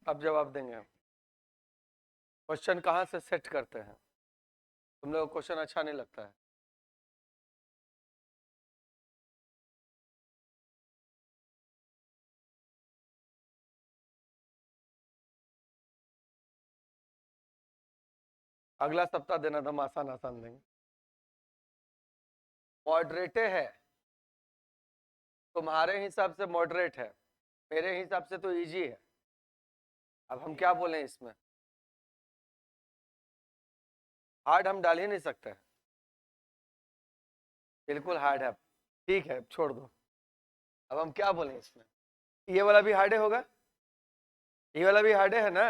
अब जवाब देंगे। क्वेश्चन कहाँ से सेट करते हैं? तुम लोग को क्वेश्चन अच्छा नहीं लगता है? अगला सप्ताह देना था, हम आसान आसान देंगे। मॉडरेटे है, तुम्हारे हिसाब से मॉडरेट है, मेरे हिसाब से तो इजी है। अब हम क्या बोलें इसमें? हार्ड हम डाल ही नहीं सकते। बिल्कुल हार्ड है। ठीक है, छोड़ दो। अब हम क्या बोलें इसमें? ये वाला भी हार्ड होगा, ये वाला भी हार्ड है ना?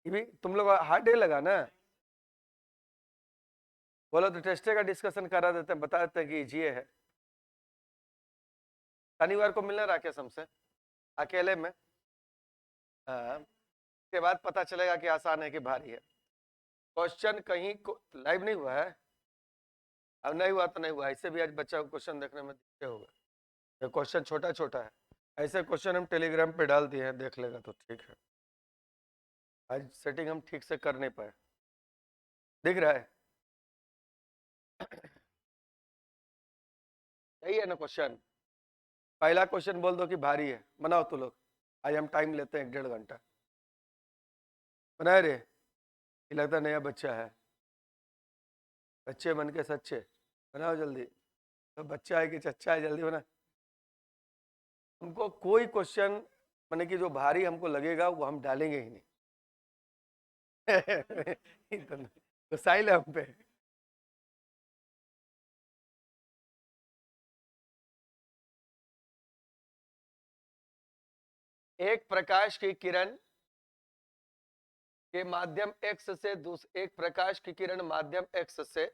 ये भी तुम लोग हार्ड लगा ना? बोलो तो टेस्टे का डिस्कशन करा देते हैं, बता देते हैं कि ये है। शनिवार को मिलना राकेश हमसे अकेले में। हाँ, उसके बाद पता चलेगा कि आसान है कि भारी है। क्वेश्चन कहीं लाइव नहीं हुआ है। अब नहीं हुआ तो नहीं हुआ, ऐसे भी आज बच्चा को क्वेश्चन देखने में दिक्कत होगा। ये क्वेश्चन छोटा छोटा है, ऐसे क्वेश्चन हम टेलीग्राम पे डाल दिए हैं, देख लेगा तो ठीक है। आज सेटिंग हम ठीक से कर नहीं पाए। दिख रहा है? यही है ना क्वेश्चन? पहला क्वेश्चन बोल दो कि भारी है, बनाओ तो लोग। आज हम टाइम लेते हैं 1.5 घंटा। बनाए रे? ये लगता नया बच्चा है। बच्चे बन के सच्चे बनाओ जल्दी। तो बच्चा है कि चच्चा है, जल्दी बना। हमको कोई क्वेश्चन माने कि जो भारी हमको लगेगा वो हम डालेंगे ही नहीं। गुस्साइल है हम पे। एक प्रकाश की किरण के माध्यम एक्स से एक प्रकाश की किरण माध्यम एक्स से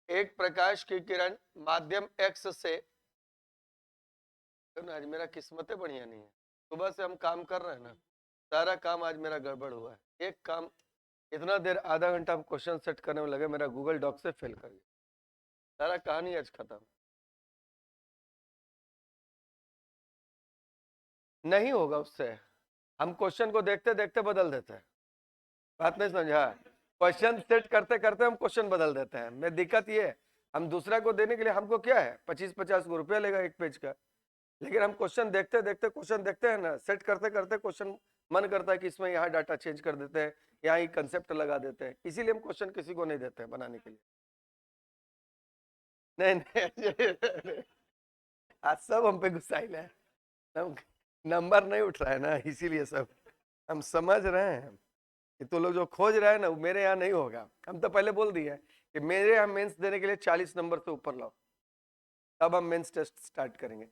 एक प्रकाश की किरण माध्यम एक्स से। तो आज मेरा किस्मत बढ़िया नहीं है। सुबह से हम काम कर रहे हैं ना, सारा काम आज मेरा गड़बड़ हुआ है। एक काम इतना देर आधा घंटा हम क्वेश्चन सेट करने में लगे, मेरा गूगल डॉक से फेल कर गया। सारा कहानी आज खत्म। नहीं होगा उससे। हम क्वेश्चन को देखते देखते बदल देते हैं। बात नहीं समझा? क्वेश्चन सेट करते करते हम क्वेश्चन बदल देते हैं। मैं दिक्कत ये है, हम दूसरा को देने के लिए हमको क्या है 25-50 रुपया लेगा एक पेज का। लेकिन हम क्वेश्चन देखते देखते क्वेश्चन देखते हैं ना, सेट करते करते क्वेश्चन मन करता है कि इसमें यहाँ डाटा चेंज कर देते हैं, यहाँ ही कंसेप्ट लगा देते हैं। इसीलिए हम क्वेश्चन किसी को नहीं देते हैं बनाने के लिए। नहीं नहीं आज सब हम पे गुस्साइल है। नंबर नहीं उठ रहा है ना, इसीलिए सब। हम समझ रहे हैं कि तो लोग जो खोज रहे हैं ना, वो मेरे यहाँ नहीं होगा। हम तो पहले बोल दिए कि मेरे यहाँ मेंस देने के लिए 40 नंबर से ऊपर लाओ, तब हम मेंस टेस्ट स्टार्ट करेंगे।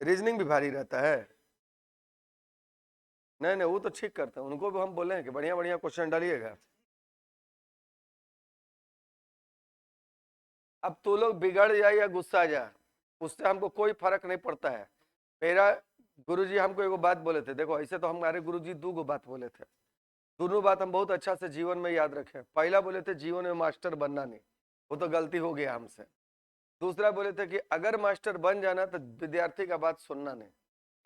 रीजनिंग भी भारी रहता है? नहीं नहीं, वो तो ठीक करते हैं, उनको भी हम बोले हैं कि बढ़िया बढ़िया क्वेश्चन डालिएगा। अब तो लोग बिगड़ जाए या गुस्सा जाए, उससे हमको कोई फर्क नहीं पड़ता है। मेरा गुरुजी हमको एगो बात बोले थे, देखो ऐसे तो हमारे गुरुजी दो बात बोले थे। दोनों बात हम बहुत अच्छा से जीवन में याद रखें। पहला बोले थे जीवन में मास्टर बनना नहीं, वो तो गलती हो गया हमसे। दूसरा बोले थे कि अगर मास्टर बन जाना तो विद्यार्थी का बात सुनना नहीं।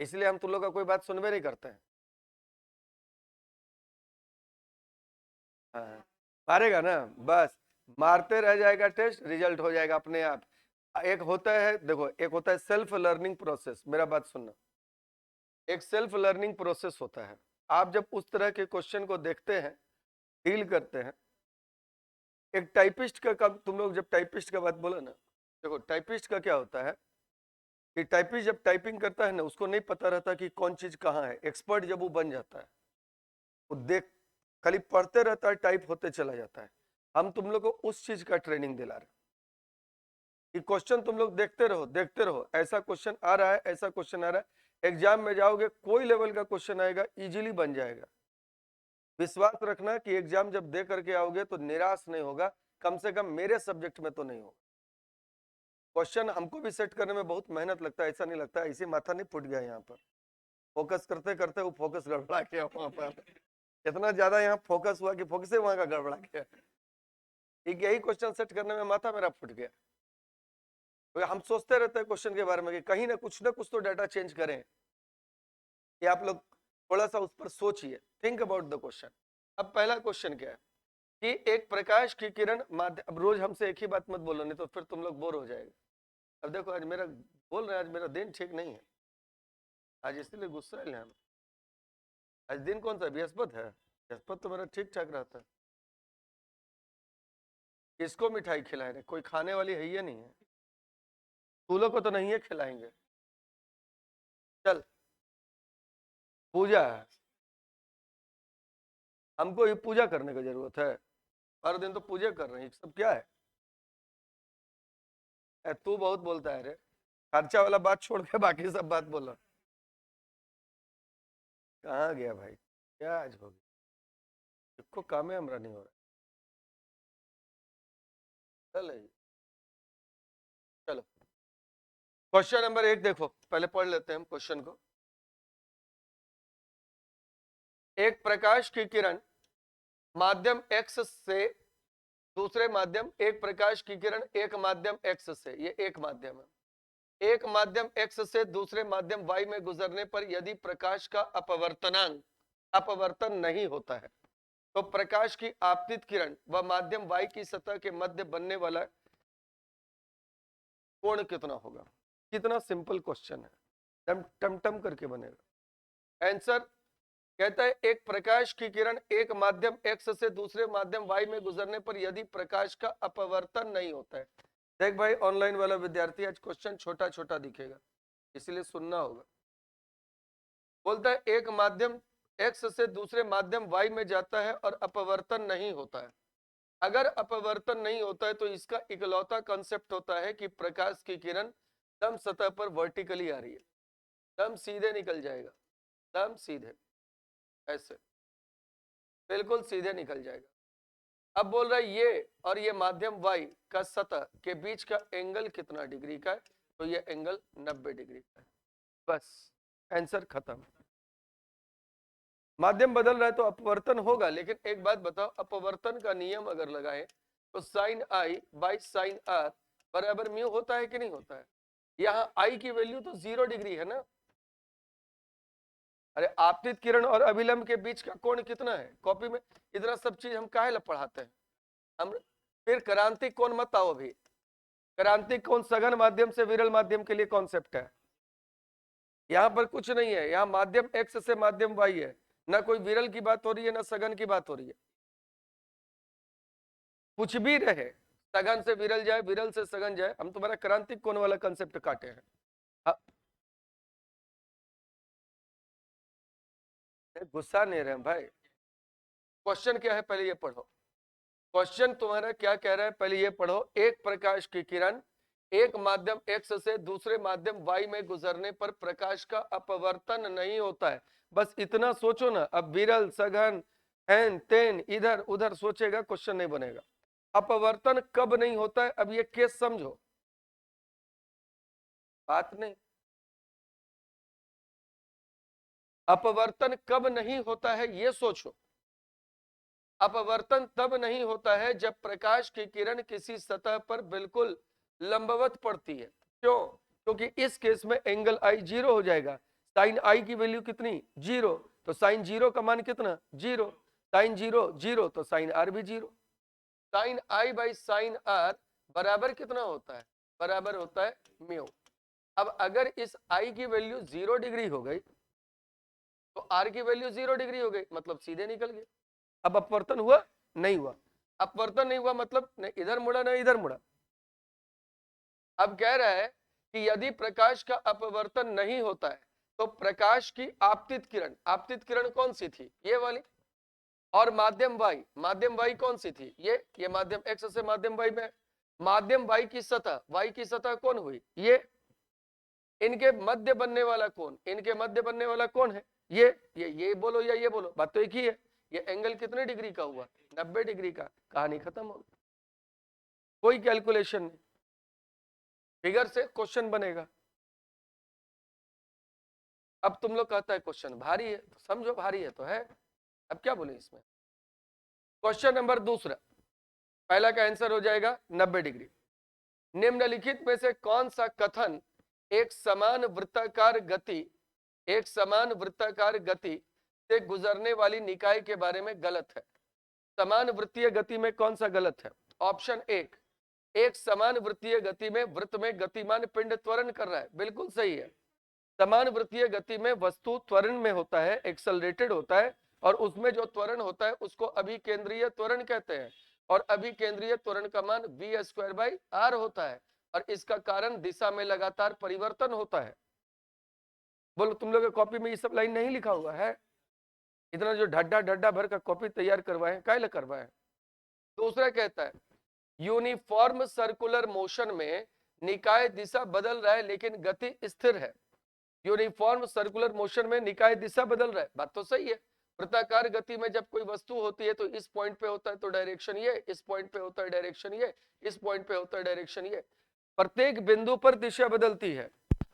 इसलिए हम तुम लोग का कोई बात सुनवे नहीं करते हैं। हाँ, मारेगा ना बस, मारते रह जाएगा, टेस्ट रिजल्ट हो जाएगा अपने आप। एक होता है, देखो एक होता है सेल्फ लर्निंग प्रोसेस, मेरा बात सुनना। एक सेल्फ लर्निंग प्रोसेस होता है। आप जब उस तरह के क्वेश्चन को देखते हैं, डील करते हैं। एक टाइपिस्ट का काम, तुम लोग जब टाइपिस्ट का बात बोला ना, देखो टाइपिस्ट का क्या होता है कि टाइपिस्ट जब टाइपिंग करता है ना, उसको नहीं पता रहता कि कौन चीज कहाँ है। एक्सपर्ट जब वो बन जाता है, वो देख खाली पढ़ते रहता है, टाइप होते चला जाता है। हम तुम लोग को उस चीज का ट्रेनिंग दिला रहे हैं कि क्वेश्चन तुम लोग देखते रहो देखते रहो, ऐसा क्वेश्चन आ रहा है, ऐसा क्वेश्चन आ रहा है, एग्जाम में जाओगे कोई लेवल का क्वेश्चन आएगा, इजीली बन जाएगा। विश्वास रखना कि एग्जाम जब दे करके आओगे तो निराश नहीं होगा, कम से कम मेरे सब्जेक्ट में तो नहीं होगा। क्वेश्चन हमको भी सेट करने में बहुत मेहनत लगता है, ऐसा नहीं लगता ऐसे माथा नहीं फूट गया यहाँ पर। फोकस करते करते वो फोकस गड़बड़ा गया वहां पर। इतना ज्यादा यहाँ फोकस हुआ कि फोकस वहां का गड़बड़ा गया। एक यही क्वेश्चन सेट करने में माथा मेरा फुट गया। तो हम सोचते रहते हैं क्वेश्चन के बारे में कि कहीं ना कुछ तो डाटा चेंज करें। कि आप लोग थोड़ा सा उस पर सोचिए, थिंक अबाउट द क्वेश्चन। अब पहला क्वेश्चन क्या है कि एक प्रकाश की किरण माध्यम, अब रोज हमसे एक ही बात मत बोलो नहीं तो फिर तुम लोग बोर हो जाएगा। अब देखो आज मेरा बोल रहे हैं, आज मेरा दिन ठीक नहीं है, आज इसलिए गुस्सा है हम। आज दिन कौन सा, बृहस्पति है? बृहस्पति तो मेरा ठीक ठाक रहता है। किसको मिठाई खिलाए रहे, कोई खाने वाली है ही नहीं है, फूलों को तो नहीं है खिलाएंगे। चल पूजा है, हमको ये पूजा करने की जरूरत है, हर दिन तो पूजा कर रहे हैं, सब क्या है? तू बहुत बोलता है रे, खर्चा वाला बात छोड़ के बाकी सब बात बोला। कहाँ गया भाई, क्या आज हो गया, इसको काम है हमारा नहीं हो रहा। चलो चलो क्वेश्चन नंबर 1 देखो, पहले पढ़ लेते हैं हम क्वेश्चन को। एक प्रकाश की किरण माध्यम x से दूसरे माध्यम, एक प्रकाश की किरण एक माध्यम x से, ये एक माध्यम है, एक माध्यम x से दूसरे माध्यम y में गुजरने पर यदि प्रकाश का अपवर्तनांक, अपवर्तन नहीं होता है तो प्रकाश की आपतित किरण व माध्यम y की सतह के मध्य बनने वाला कोण कितना होगा? कितना सिंपल क्वेश्चन है, टम टम करके बनेगा। आंसर कहता है एक प्रकाश की किरण एक माध्यम x से दूसरे माध्यम y में गुजरने पर यदि प्रकाश का अपवर्तन नहीं होता है। देख भाई ऑनलाइन वाला विद्यार्थी, आज क्वेश्चन छोटा छोटा दिखेगा इसलिए सुनना होगा। बोलता है एक माध्यम x से दूसरे माध्यम y में जाता है और अपवर्तन नहीं होता है। अगर अपवर्तन नहीं होता है तो इसका इकलौता कंसेप्ट होता है कि प्रकाश की किरण दम सतह पर वर्टिकली आ रही है, दम सीधे निकल जाएगा, दम सीधे ऐसे बिल्कुल सीधे निकल जाएगा। अब बोल रहा है ये और ये माध्यम y का सतह के बीच का एंगल कितना डिग्री का है? तो ये एंगल 90 डिग्री का है। बस आंसर खत्म। माध्यम बदल रहा है तो अपवर्तन होगा, लेकिन एक बात बताओ, अपवर्तन का नियम अगर लगाए तो sine i by sine r बराबर म्यू होता है कि नहीं होता है? यहाँ आई की वैल्यू तो 0 डिग्री है ना। अरे आपतित किरण और अभिलंब के बीच का कोण कितना है? कॉपी में इतना सब चीज हम काहे ला पढ़ाते हैं हम? फिर क्रांतिक कोण मत आओ अभी, क्रांतिक कोण सघन माध्यम से विरल माध्यम के लिए कॉन्सेप्ट है, यहाँ पर कुछ नहीं है। यहाँ माध्यम एक्स से माध्यम वाई है, ना कोई विरल की बात हो रही है ना सघन की बात हो रही है। कुछ भी रहे, सघन से विरल जाए, विरल से सघन जाए, हम तुम्हारा क्रांतिक कोण वाला कंसेप्ट काटे हैं। गुस्सा नहीं रहे भाई, क्वेश्चन क्या है पहले ये पढ़ो। क्वेश्चन तुम्हारा क्या कह रहा है पहले ये पढ़ो। एक प्रकाश की किरण एक माध्यम x से दूसरे माध्यम y में गुजरने पर प्रकाश का अपवर्तन नहीं होता है। बस इतना सोचो ना, अब विरल सघन हैन तेन इधर उधर सोचेगा क्वेश्चन नहीं बनेगा। अपवर्तन कब नहीं होता है, अब ये केस समझो, बात नहीं। अपवर्तन कब नहीं होता है ये सोचो। अपवर्तन तब नहीं होता है जब प्रकाश की किरण किसी सतह पर बिल्कुल लंबवत पड़ती है। क्यों? क्योंकि इस केस में एंगल आई 0 हो जाएगा। साइन आई की वैल्यू कितनी? 0, तो साइन 0 का मान कितना? 0, साइन 0 0 तो साइन आर भी 0। Sine i by sine r बराबर कितना होता है? बराबर होता है म्यू। अब अगर इस आई की वैल्यू 0 डिग्री हो गई तो आर की वैल्यू 0 डिग्री हो गई, मतलब सीधे निकल गए। अब अपवर्तन हुआ? नहीं हुआ। अपवर्तन नहीं हुआ मतलब न इधर मुड़ा न इधर मुड़ा। अब कह रहा है कि यदि प्रकाश का अपवर्तन नहीं होता है तो प्रकाश की आपतित किरण, आपतित किरण कौन सी थी? ये वाली। और माध्यम वाई, माध्यम वाई कौन सी थी? ये माध्यम एक्स से माध्यम वाई में, माध्यम वाई की सतह, वाई की सतह कौन हुई? ये। इनके मध्य बनने वाला कौन, इनके मध्य बनने वाला कौन है? ये बोलो या ये बोलो, बात तो एक ही है। ये एंगल कितने डिग्री का हुआ? 90 डिग्री का। कहानी खत्म हो, कोई कैलकुलेशन नहीं, फिगर से क्वेश्चन बनेगा। अब तुम लोग कहता है क्वेश्चन भारी है, तो समझो भारी है तो है, अब क्या बोले इसमें। क्वेश्चन नंबर दूसरा, पहला का आंसर हो जाएगा 90 डिग्री। निम्नलिखित में से कौन सा कथन एक समान वृत्ताकार गति से गुजरने वाली निकाय के बारे में गलत है? समान वृत्तीय गति में कौन सा गलत है? ऑप्शन एक समान वृत्तीय गति में वृत्त में गतिमान पिंड त्वरण कर रहा है, बिल्कुल सही है। समान वृत्तीय गति में वस्तु त्वरण में होता है, एक्सेलरेटेड होता है, और उसमें जो त्वरण होता है उसको अभिकेंद्रीय त्वरण कहते हैं, और अभिकेंद्रीय त्वरण का मान v² होता है, और इसका कारण दिशा में लगातार परिवर्तन होता है। बोलो, तुम लोग कॉपी में ये सब लाइन नहीं लिखा हुआ है? इतना जो ढड्डा भर का कॉपी तैयार करवाए, काहे करवाए? दूसरा कहता है यूनिफॉर्म सर्कुलर मोशन में निकाय दिशा बदल रहा है लेकिन गति स्थिर है। यूनिफॉर्म सर्कुलर मोशन में निकाय दिशा बदल रहा है, बात तो सही है। वृत्ताकार गति में जब कोई वस्तु होती है तो इस पॉइंट पे होता है तो डायरेक्शन ये, इस पॉइंट पे होता है डायरेक्शन ये, इस पॉइंट पे होता है डायरेक्शन ये। प्रत्येक बिंदु पर दिशा बदलती है,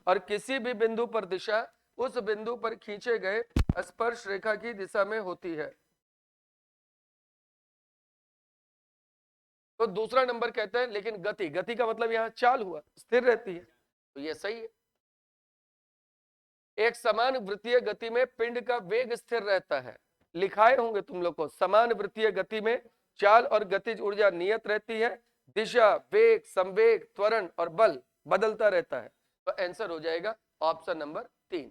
और किसी भी बिंदु पर दिशा उस बिंदु पर खींचे गए स्पर्श रेखा की दिशा में होती है। तो दूसरा नंबर कहते हैं लेकिन गति का मतलब यहां चाल हुआ, स्थिर रहती है, तो ये सही है। एक समान वृत्तीय गति में पिंड का वेग स्थिर रहता है। लिखाए होंगे तुम लोग को, समान वृत्तीय गति में चाल और गतिज ऊर्जा नियत रहती है, दिशा, वेग, संवेग, त्वरण और बल बदलता रहता है। तो आंसर हो जाएगा ऑप्शन नंबर 3।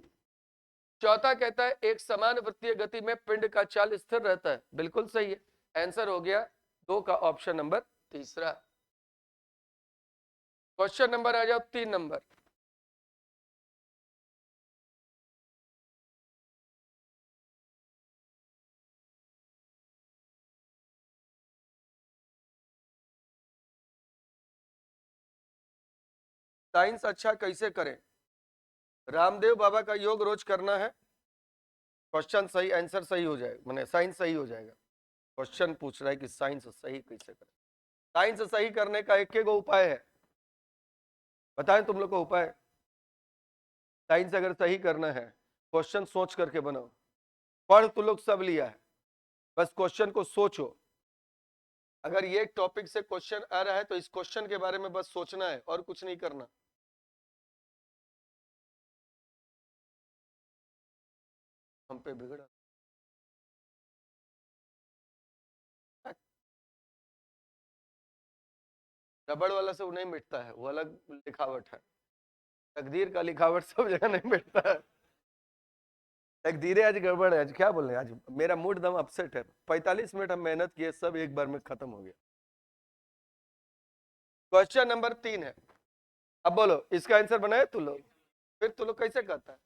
चौथा कहता है एक समान वृत्तीय गति में पिंड का चाल स्थिर रहता है, बिल्कुल सही है। आंसर हो गया 2 का ऑप्शन नंबर तीसरा। क्वेश्चन नंबर आ जाओ 3 नंबर। साइंस अच्छा कैसे करें? रामदेव बाबा का योग रोज करना है। क्वेश्चन सही, आंसर सही हो जाएगा, माने साइंस सही हो जाएगा। क्वेश्चन पूछ रहा है कि साइंस सही कैसे करें। साइंस सही करने का एक गो उपाय है, बताएं तुम लोग को उपाय। साइंस अगर सही करना है, क्वेश्चन सोच करके बनाओ। पढ़ तुम लोग सब लिया है, बस क्वेश्चन को सोचो। अगर ये टॉपिक से क्वेश्चन आ रहा है तो इस क्वेश्चन के बारे में बस सोचना है और कुछ नहीं करना। हम पे बिगड़ा रबड़ वाला से वो नहीं मिटता है, वो अलग लिखावट है। तकदीर का लिखावट सब जगह नहीं मिटता है। तकदीरें आज गड़बड़ है, आज क्या बोल रहे हैं, आज मेरा मूड दम अपसेट है। 45 मिनट हम मेहनत किए, सब एक बार में खत्म हो गया। क्वेश्चन नंबर 3 है, अब बोलो इसका आंसर बनाए तू लोग, फिर तू लोग कैसे कहता है।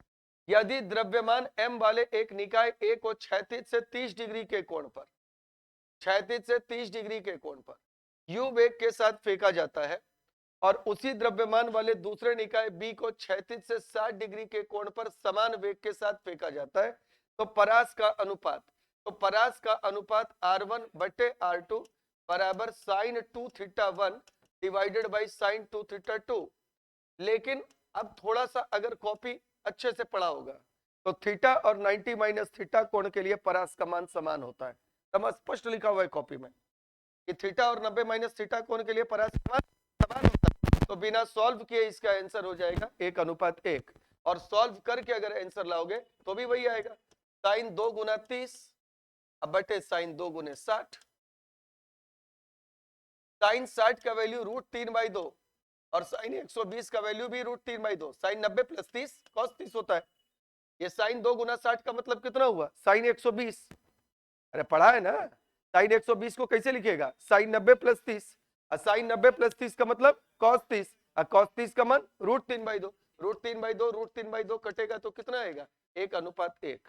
यदि द्रव्यमान m वाले एक निकाय A को क्षैतिज से 30 डिग्री के कोण पर, क्षैतिज से 30 डिग्री के कोण पर u वेग के साथ फेंका जाता है, और उसी द्रव्यमान वाले दूसरे निकाय B को क्षैतिज से 60 डिग्री के कोण पर समान वेग के साथ फेंका जाता है, तो परास का अनुपात R1 बटे R2 बराबर sin 2 theta 1 divided by sin 2 theta 2। लेकिन अब थोड़ा सा अगर कॉपी अच्छे से पढ़ा होगा तो थीटा और 90 माइनस थीटा कोण के लिए परास का मान समान होता है। तब स्पष्ट लिखा हुआ है कॉपी में कि थीटा और 90 माइनस थीटा कोण के लिए परास का मान समान होता है। तो बिना सॉल्व किए इसका आंसर हो जाएगा 1:1, और सॉल्व करके अगर आंसर लाओगे तो भी वही आएगा, साइन 2 गुना 30 बटे साइन 2 गुने 60। साइन 60 का वैल्यू √3/2 और साइन 120 का वैल्यू भी √3/2। साइन 90 प्लस 30 cos 30 होता है। ये साइन 2 गुना 60 का मतलब कितना हुआ, साइन 120। अरे पढ़ा है ना, साइन 120 को कैसे लिखेगा, साइन 90 प्लस 30, और साइन 90 प्लस 30 का मतलब cos 30, और cos 30 का मान √3/2। √3/2 कटेगा तो कितना आएगा, 1:1।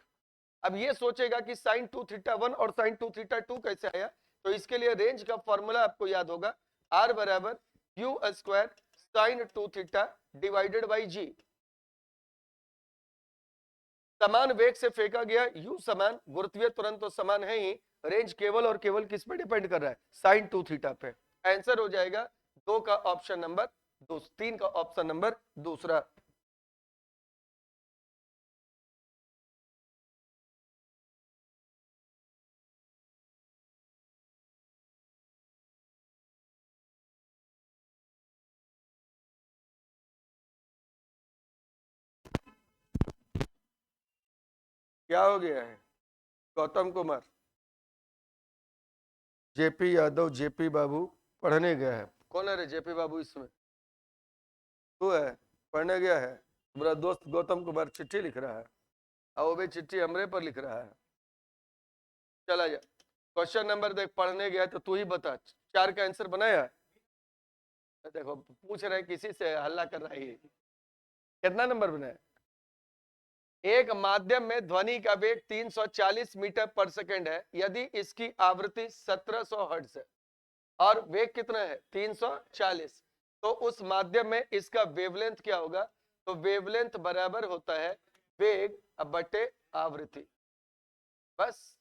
अब ये सोचेगा कि साइन 2 थीटा 1 और साइन 2 थीटा 2 कैसे आया, तो इसके लिए रेंज का फॉर्मूला आपको याद होगा, R बराबर U square sine 2 theta divided by G। समान वेग से फेंका गया U समान गुरुत्वीय त्वरण तो समान है ही, रेंज केवल और केवल किस पे डिपेंड कर रहा है, साइन 2 थीटा पे। आंसर हो जाएगा 2 का ऑप्शन नंबर 3 का ऑप्शन नंबर दूसरा। क्या हो गया है? गौतम कुमार, जेपी यादव, जेपी बाबू पढ़ने गया है। कौन है रे जेपी बाबू? इसमें तू है, पढ़ने गया है। मेरा दोस्त गौतम कुमार चिट्ठी लिख रहा है और वो भी चिट्ठी हमरे पर लिख रहा है। चला जा, क्वेश्चन नंबर देख, पढ़ने गया तो तू ही बता, 4 का आंसर बनाया? देखो पूछ रहे किसी से, हल्ला कर रहा है ये। कितना नंबर बनाया? एक माध्यम में ध्वनि का वेग 340 मीटर पर सेकंड है यदि इसकी आवृत्ति 1700 हर्ट्ज है और वेग कितना है? 340। तो उस माध्यम में इसका वेवलेंथ क्या होगा? तो वेवलेंथ बराबर होता है वेग बटे आवृत्ति। बस,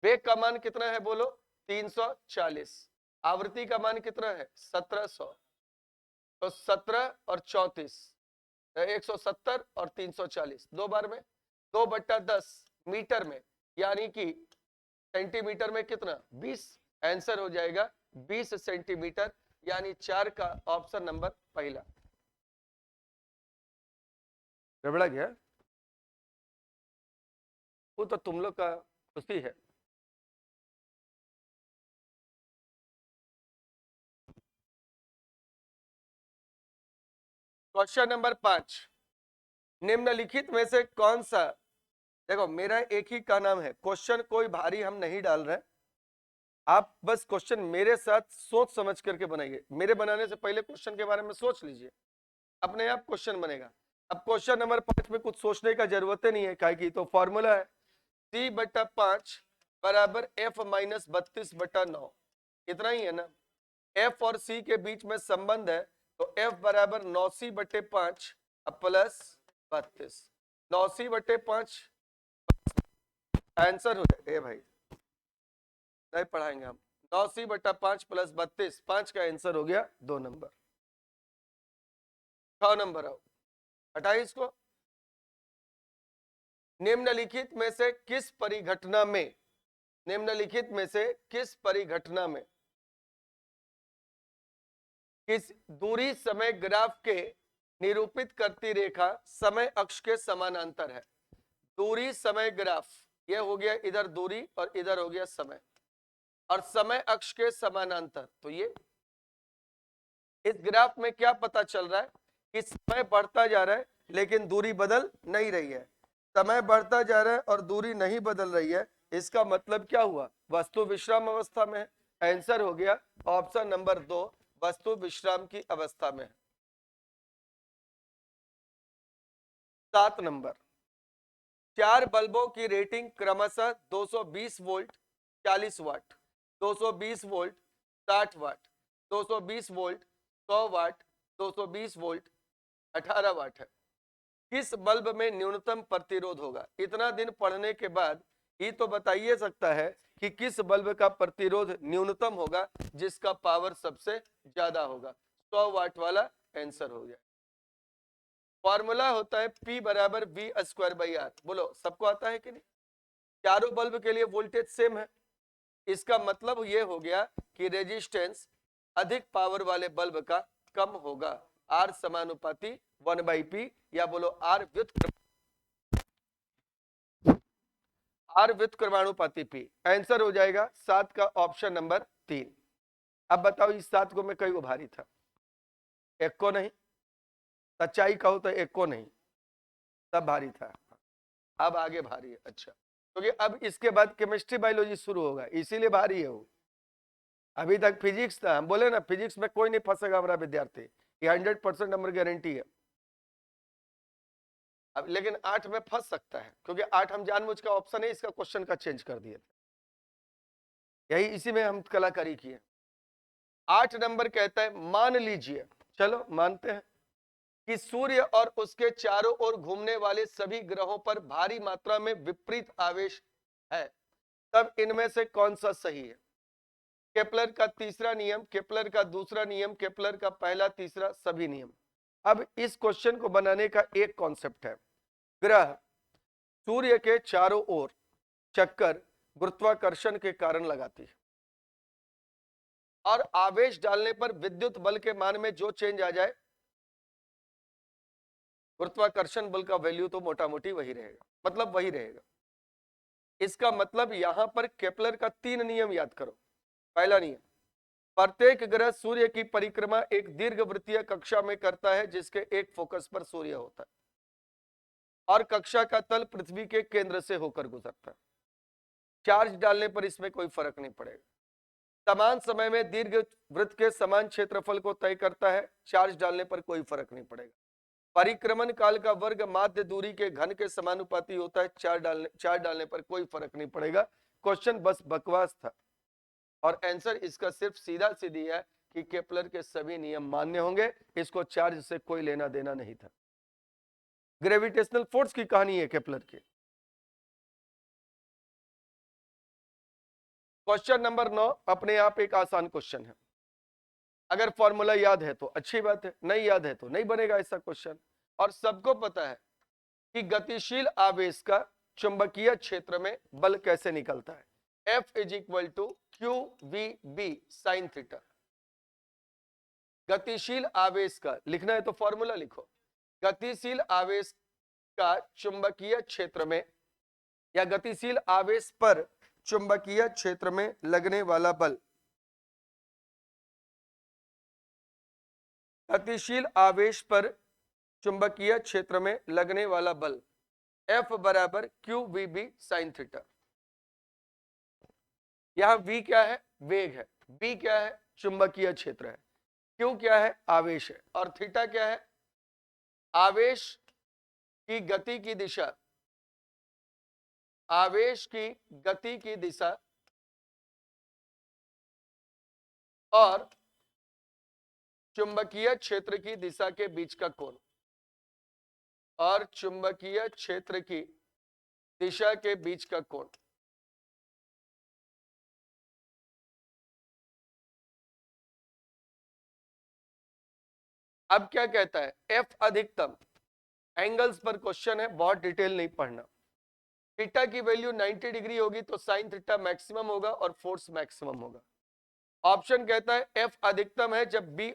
वेग का मान कितना है बोलो? 340। आवृत्ति का मान कितना है? 1700। तो 17 और 34, 170 और 340, 2 बार में 2/10 मीटर में, यानी कि सेंटीमीटर में कितना? 20। आंसर हो जाएगा 20 सेंटीमीटर, यानी 4 का ऑप्शन नंबर पहला। गड़बड़ा गया? वो तो तुम लोग का खुशी है। क्वेश्चन नंबर 5, निम्नलिखित में से कौन सा, देखो मेरा एक ही का नाम है, क्वेश्चन कोई भारी हम नहीं डाल रहे, आप बस क्वेश्चन मेरे साथ सोच समझ करके बनाइए। मेरे बनाने से पहले क्वेश्चन के बारे में सोच लीजिए, अपने आप क्वेश्चन बनेगा। अब क्वेश्चन नंबर 5 में कुछ सोचने का जरूरत नहीं है, काहे की तो फॉर्मूला है C/5 बराबर F-32/9, इतना ही है ना। F और C के बीच में संबंध है, तो F बराबर 9C/5 प्लस 32, 9C/5 आंसर हो जाए। भाई नहीं पढ़ाएंगे हम, 9C/5 प्लस 32, 5 का आंसर हो गया 2 नंबर। 6 नंबर आओ, हटाइए इसको। निम्नलिखित में से किस परिघटना में, निम्नलिखित में से किस परिघटना में किस दूरी समय ग्राफ के निरूपित करती रेखा समय अक्ष के समानांतर है? दूरी समय ग्राफ, ये हो गया इधर दूरी और इधर हो गया समय, और समय अक्ष के समानांतर। तो ये इस ग्राफ में क्या पता चल रहा है कि समय बढ़ता जा रहा है लेकिन दूरी बदल नहीं रही है। समय बढ़ता जा रहा है और दूरी नहीं बदल रही है, इसका मतलब क्या हुआ? वस्तु विश्राम अवस्था में है। आंसर हो गया ऑप्शन नंबर 2, वस्तु विश्राम की अवस्था में है। 7 नंबर, 4 बल्बों की रेटिंग क्रमशः 220 वोल्ट 40 वाट, 220 वोल्ट 60 वाट, 220 वोल्ट 100 वाट, 220 वोल्ट 18 वाट है। किस बल्ब में न्यूनतम प्रतिरोध होगा? इतना दिन पढ़ने के बाद ही तो बताइए सकता है कि किस बल्ब का प्रतिरोध न्यूनतम होगा, जिसका पावर सबसे ज्यादा होगा। 100 वाट वाला आंसर हो गया। फॉर्मूला होता है P बराबर V²/R। बोलो सबको आता है कि नहीं? चारों बल्ब के लिए वोल्टेज सेम है, इसका मतलब ये हो गया कि रेजिस्टेंस अधिक पावर वाले बल्ब का कम होगा। R समानुपाती 1/P, या बोलो R व्युत्क्रमानुपाती P। आंसर हो जाएगा 7 का ऑप्शन नंबर 3। अब बताओ इस 7 को मैं कई को भारी था? एक को नहीं, सच्चाई कहो तो एक को नहीं, सब भारी था। अब आगे भारी है। अच्छा, क्योंकि तो अब इसके बाद केमिस्ट्री बायोलॉजी शुरू होगा, इसीलिए भारी है वो। अभी तक फिजिक्स था, हम बोले ना फिजिक्स में कोई नहीं फंसेगा हमारा विद्यार्थी, ये 100% नंबर गारंटी है। अब लेकिन 8 में फंस सकता है, क्योंकि 8 हम जानबूझ का ऑप्शन है इसका क्वेश्चन का चेंज कर दिए थे, यही इसी में हम कलाकारी किए। 8 नंबर कहता है, मान लीजिए, चलो मानते हैं कि सूर्य और उसके चारों ओर घूमने वाले सभी ग्रहों पर भारी मात्रा में विपरीत आवेश है, तब इनमें से कौन सा सही है? केपलर का तीसरा नियम, केपलर का दूसरा नियम, केपलर का पहला, तीसरा, सभी नियम। अब इस क्वेश्चन को बनाने का एक कॉन्सेप्ट है, ग्रह सूर्य के चारों ओर चक्कर गुरुत्वाकर्षण के कारण लगाती है, और आवेश डालने पर विद्युत बल के मान में जो चेंज आ जाए, गुरुत्वाकर्षण बल का वैल्यू तो मोटा मोटी वही रहेगा, मतलब वही रहेगा। इसका मतलब यहां पर केपलर का 3 नियम याद करो। पहला नियम, प्रत्येक ग्रह सूर्य की परिक्रमा एक दीर्घवृत्तीय कक्षा में करता है जिसके एक फोकस पर सूर्य होता है और कक्षा का तल पृथ्वी के केंद्र से होकर गुजरता है। चार्ज डालने पर इसमें कोई फर्क नहीं पड़ेगा। समान समय में दीर्घ वृत्त के समान क्षेत्रफल को तय करता है, चार्ज डालने पर कोई फर्क नहीं पड़ेगा। परिक्रमण काल का वर्ग माध्य दूरी के घन के समानुपाती होता है, चार्ज डालने पर कोई फर्क नहीं पड़ेगा। क्वेश्चन बस बकवास था और आंसर इसका सिर्फ सीधा सीधी है कि केपलर के सभी नियम मान्य होंगे, इसको चार्ज से कोई लेना देना नहीं था। ग्रेविटेशनल फोर्स की कहानी है केपलर की। क्वेश्चन नंबर 9 अपने आप एक आसान क्वेश्चन है। अगर फॉर्मूला याद है तो अच्छी बात है, नहीं याद है तो नहीं बनेगा ऐसा क्वेश्चन। और सबको पता है कि गतिशील आवेश का चुंबकीय क्षेत्र में बल कैसे निकलता है। F is equal to q v b sine theta. गतिशील आवेश का लिखना है तो फॉर्मूला लिखो। गतिशील आवेश का चुंबकीय क्षेत्र में या गतिशील आवेश पर चुंबकीय क्षेत्र में लगने वाला बल, गतिशील आवेश पर चुंबकीय क्षेत्र में लगने वाला बल F बराबर q v b sine theta. यहां V क्या है, वेग है, B क्या है, चुंबकीय क्षेत्र है, Q क्या है, आवेश है, और थीटा क्या है, आवेश की गति की दिशा, आवेश की गति की दिशा और चुंबकीय क्षेत्र की दिशा के बीच का कोण, और चुंबकीय क्षेत्र की दिशा के बीच का कोण। अब क्या कहता है, F अधिकतम, एंगल्स पर क्वेश्चन है, बहुत डिटेल नहीं पढ़ना। थीटा की वैल्यू 90 डिग्री होगी तो साइन थीटा मैक्सिमम होगा और फोर्स मैक्सिमम होगा। ऑप्शन कहता है F अधिकतम है जब V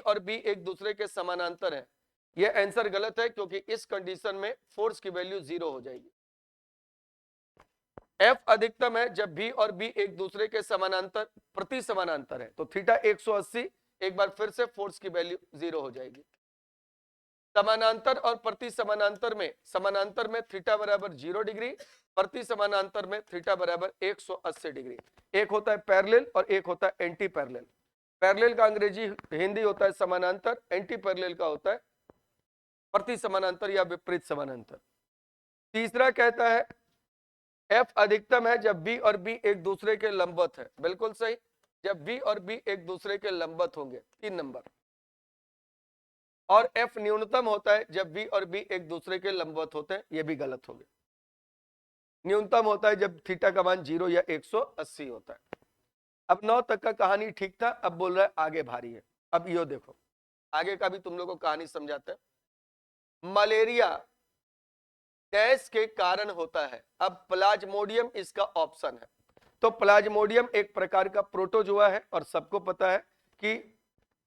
और B एक दूसरे के समानांतर है। यह आंसर गलत है क्योंकि इस कंडीशन में फोर्स की वैल्यू 0 हो जाएगी। F अधिकतम है जब V और B एक दूसरे के समानांतर प्रति समानांतर है तो थीटा 180, एक बार फिर से फोर्स की वैल्यू 0 हो जाएगी। समानांतर और प्रति समानांतर में थीटा बराबर 0 डिग्री, प्रति समानांतर में थीटा बराबर 180 डिग्री। एक होता है पैरेलल और एक होता है एंटी पैरेलल। पैरेलल का अंग्रेजी हिंदी होता है समानांतर, एंटी पैरेलल का होता है प्रति समानांतर या विपरीत समानांतर। तीसरा कहता है F अधिकतम है जब B और B एक दूसरे के लंबवत है, बिल्कुल सही, जब B और B एक दूसरे के लंबवत होंगे, 3 नंबर। और F न्यूनतम होता है जब B और B एक दूसरे के लंबवत होते हैं, ये भी गलत हो गया। न्यूनतम होता है जब थीटा का मान 0 या 180 होता है। अब 9 तक का कहानी ठीक था, अब बोल रहा है आगे भारी है। अब यो देखो, आगे का भी तुम लोगों को कहानी समझाते हैं। मलेरिया गैस के कारण होता है, अब प्लाज्मोडियम इसका ऑप्शन है। तो प्लाज्मोडियम एक प्रकार का प्रोटोजोआ है और सबको पता है कि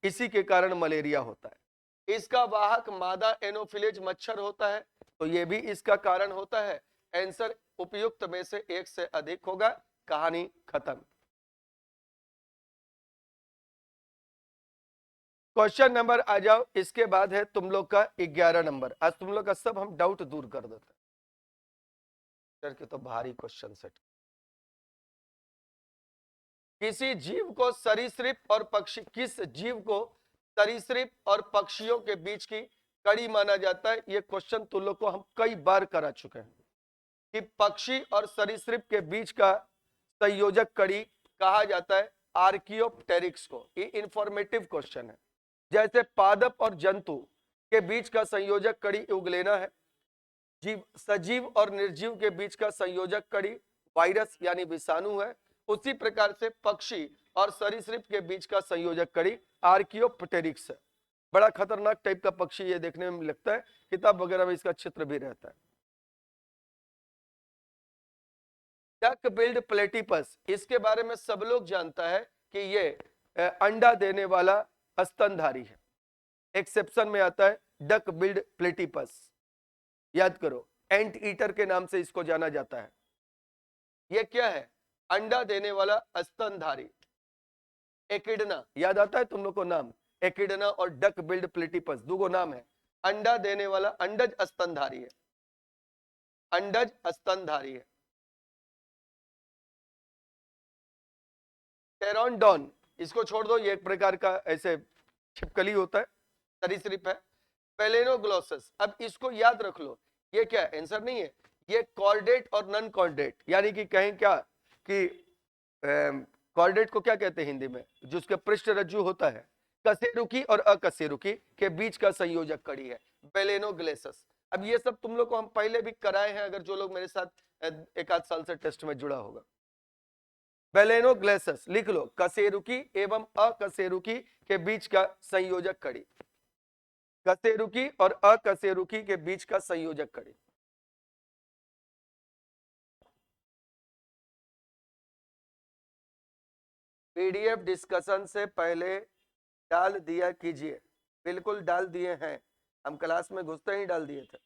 इसी के कारण मलेरिया होता है। इसका वाहक मादा एनोफिलेज मच्छर होता है, तो यह भी इसका कारण होता है। आंसर उपयुक्त में से एक से अधिक होगा, कहानी खत्म। क्वेश्चन नंबर आ जाओ, इसके बाद है तुम लोग का 11 नंबर। आज तुम लोग का सब हम डाउट दूर कर देते हैं करके, तो भारी क्वेश्चन सेट। किसी जीव को सरीसृप और पक्षी, किस जीव को सरीसृप और पक्षियों के बीच की कड़ी माना जाता है? ये क्वेश्चन तुम लोग को हम कई बार करा चुके हैं कि पक्षी और सरीसृप के बीच का संयोजक कड़ी कहा जाता है आर्कियोप्टेरिक्स को। ये इंफॉर्मेटिव क्वेश्चन है। जैसे पादप और जंतु के बीच का संयोजक कड़ी युगलेना है, जीव सजीव और निर्जीव के बीच का संयोजक कड़ी वायरस यानी विषाणु है, उसी प्रकार से पक्षी और सरीसृप के बीच का संयोजक कड़ी आर्कियोप्टेरिक्स है। बड़ा खतरनाक टाइप का पक्षी ये देखने में लगता है, किताब वगैरह में इसका चित्र भी रहता है। डक बिल्ड प्लेटिपस, इसके बारे में सब लोग जानता है कि ये अंडा देने वाला स्तनधारी है। एक्सेप्शन में आता है डक बिल्ड प्लेटिपस, याद करो, एंट ईटर के नाम से इसको जाना जाता है। ये क्या है? अंडा देने वाला स्तनधारी। एकिडना, याद आता है तुम लोग को नाम? एकिडना और डक बिल्ड प्लेटिपस, दो नाम है। अंडा देने वाला अंडज स्तनधारी है, अंडज स्तनधारी है। टेरोडॉन, इसको छोड़ दो, ये एक प्रकार का ऐसे छिपकली होता है, सरीसृप है। पेलेनोग्लोसस, अब इसको याद रख लो, ये क्या आंसर नहीं है, ये कॉर्डेट और नॉन कॉर्डेट, यानी कि कहें क्या कि कॉर्डेट को क्या कहते हैं हिंदी में, जिसके पृष्ठ रज्जु होता है, कशेरुकी और अकशेरुकी के बीच का संयोजक कड़ी है बेलेनोग्लेसस। अब ये सब तुम लोग को हम पहले भी कराए हैं, अगर जो लोग मेरे साथ एक आध साल से टेस्ट में जुड़ा होगा। बेलेनोग्लेसस लिख लो, कशेरुकी एवं अकशेरुकी के बीच का संयोजक कड़ी, कशेरुकी और अकशेरुकी के बीच का संयोजक कड़ी। पीडीएफ डिस्कशन से पहले डाल दिया कीजिए। बिल्कुल डाल दिए हैं, हम क्लास में घुसते ही डाल दिए थे।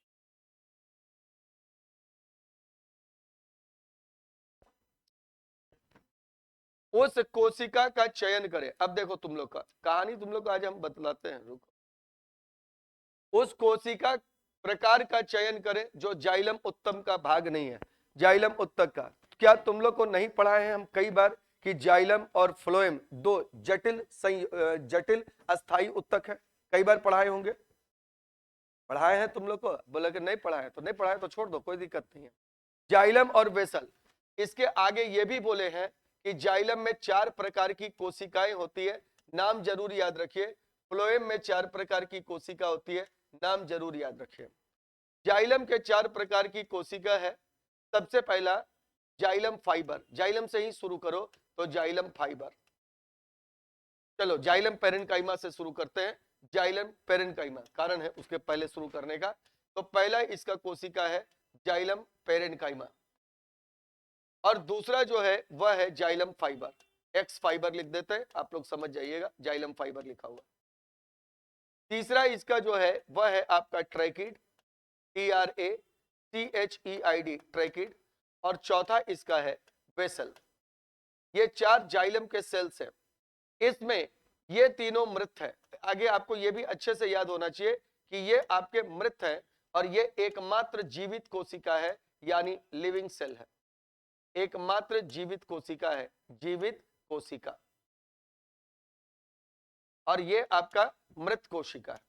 उस कोशिका का चयन करें। अब देखो तुम लोग का कहानी तुम लोग को आज हम बतलाते हैं, रुको। उस कोशिका प्रकार का चयन करें जो जाइलम उत्तम का भाग नहीं है। जाइलम उत्तक का क्या तुम लोग को नहीं पढ़ा है हम कई बार कि जाइलम और फ्लोएम दो जटिल अस्थाई उत्तक है? कई बार पढ़ाए होंगे, पढ़ाए हैं तुम लोग को? बोला कि नहीं पढ़ा है तो नहीं पढ़ा है तो छोड़ दो, कोई दिक्कत नहीं है। जाइलम और वेसल, इसके आगे ये भी बोले हैं कि जाइलम में 4 प्रकार की कोशिकाएं होती है, नाम जरूर याद रखिए। फ्लोएम में 4 प्रकार की कोशिका होती है, नाम जरूर याद रखिए। जाइलम के 4 प्रकार की कोशिका है। सबसे पहला जाइलम फाइबर, जाइलम से ही शुरू करो तो जाइलम फाइबर। चलो जाइलम पेरेन्काइमा से शुरू करते हैं। जाइलम पेरेन्काइमा कारण है उसके पहले शुरू करने का, तो पहला इसका कोशिका है जाइलम पेरेन्काइमा, और दूसरा जो है वह है जाइलम फाइबर। एक्स फाइबर लिख देते हैं, आप लोग समझ जाइएगा, जाइलम फाइबर लिखा हुआ। तीसरा इसका जो है वह है आपका ट्रैकिड, TRACHEID ट्रैकिड, और चौथा इसका है वेसल। ये 4 जाइलम के सेल्स हैं, इसमें ये तीनों मृत है। आगे आपको ये भी अच्छे से याद होना चाहिए कि ये आपके मृत है और ये एकमात्र जीवित कोशिका है, यानी लिविंग सेल है, एकमात्र जीवित कोशिका है, जीवित कोशिका, और ये आपका मृत कोशिका है।